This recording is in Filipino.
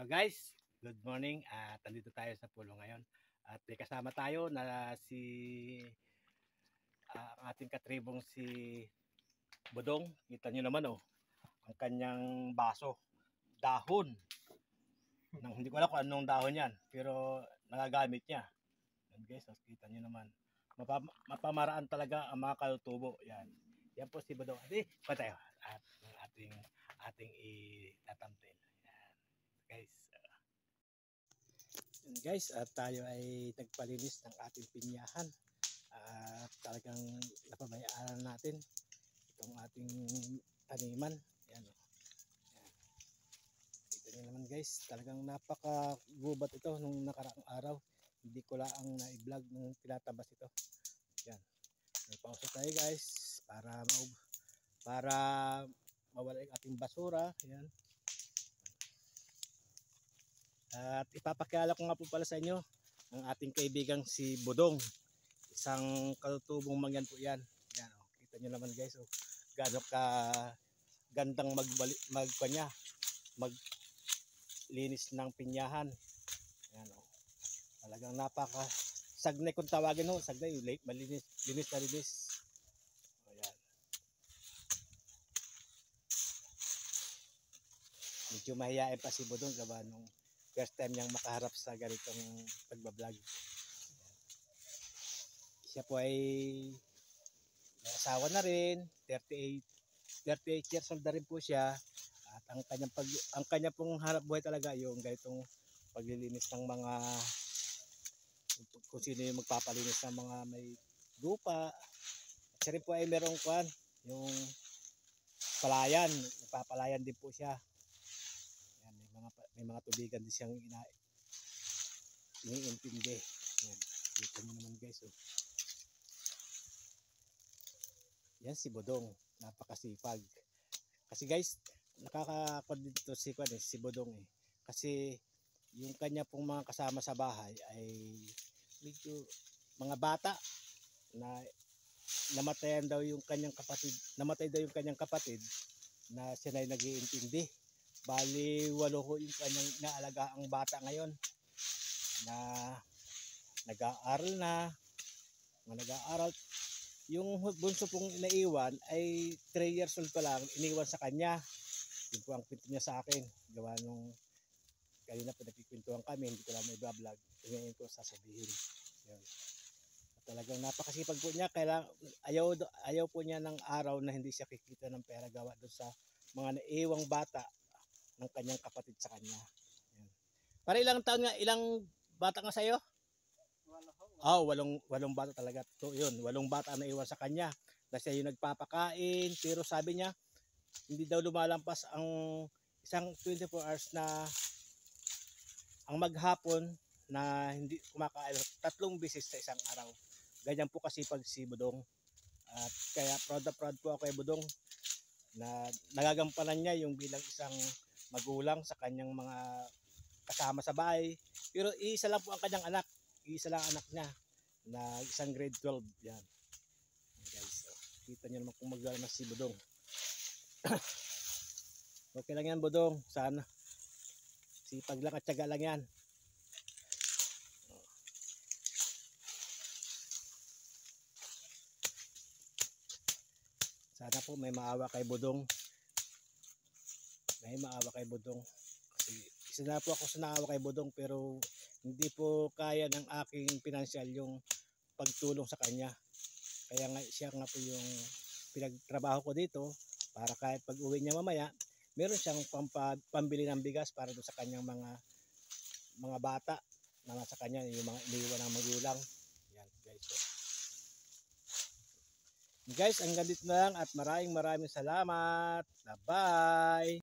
Hello guys, good morning. At nandito tayo sa pulo ngayon. At may kasama tayo na ang ating katribong si Bodong. Kita nyo naman ang kanyang baso, dahon. Hindi ko alam kung anong dahon yan, pero nagagamit niya. Yan guys, kita nyo naman. Mapamaraan talaga ang mga kalutubo. Yan po si Bodong. Pa tayo. At ang ating itatamtin. Yan guys. Guys, at tayo ay nagpalinis ng ating pinyahan at talagang napabayaan natin itong ating taniman. Yan, yan. Ito nyo naman guys, talagang napaka-gubat ito nung nakaraang araw. Hindi ko lang na-vlog nung tinatabas ito. Yan. May pausa tayo guys para mawala yung ating basura. Yan. At ipapakilala ko nga po pala sa inyo ang ating kaibigang si Bodong. Isang katutubong mangyan po yan. Yan kita nyo naman guys. Gaano ka gandang maglinis ng pinyahan. Yan talagang napaka sagnay kung tawagin sagnay, linis na linis. Ayan. Medyo mahihain pa si Bodong gawa nung first time niyang makaharap sa ganitong pagbablog. Siya po ay may asawa na rin, 38 years old na rin po siya. At ang kanya pong harap buhay talaga yung ganitong paglilinis ng mga kung sino yung magpapalinis ng mga may lupa. At siya rin po ay merong yung palayan, nagpapalayan din po siya. May mga tubigan din siyang iniintindi. Yan, kita nyo naman guys. Yan si Bodong, napakasipag. Kasi guys, nakakakod dito si Bodong Kasi yung kanya pong mga kasama sa bahay ay medyo mga bata na namatay daw yung kanyang kapatid na siya na nag-iintindi. Bali 8 yung kanyang naalaga ang bata ngayon na nag-aaral yung bunso pong naiwan ay 3 years old pa lang, iniwan sa kanya. Yun po ang kwento niya sa akin gawa nung kanina po nagkikwentuhan kami, hindi ko lang may vlog ngayon ko sasabihin. Yun. At talagang napakasipag po niya, ayaw po niya ng araw na hindi siya kikita ng pera gawa doon sa mga naiwang bata ng kanyang kapatid sa kanya. Yan. Para ilang bata nga sa'yo? 8 bata talaga. Ito yun, 8 bata na iwan sa kanya. Kasi siya yung nagpapakain, pero sabi niya, hindi daw lumalampas ang isang 24 hours na ang maghapon na hindi kumakain 3 beses sa isang araw. Ganyan po kasi pag si Bodong. At kaya proud po ako kay Bodong na nagagampanan niya yung bilang isang magulang sa kanyang mga kasama sa bahay. Pero isa lang po ang kanyang anak. Isa lang anak niya na isang grade 12. Yan. Guys, kita niyo naman kung maglalama si Bodong. Okay lang yan Bodong. Sana. Sipag lang at tiyaga lang yan. Sana po may maawa kay Bodong. Kasi isa na po ako sa naawa kay Bodong pero hindi po kaya ng aking pinansyal yung pagtulong sa kanya. Kaya nga siya nga po yung pinagtrabaho ko dito para kahit pag uwi niya mamaya meron siyang pambili ng bigas para doon sa kanyang mga bata na nasa kanya, yung mga iniwan ng magulang. Yan guys. Guys, hanggang dito na lang at maraming salamat. Bye!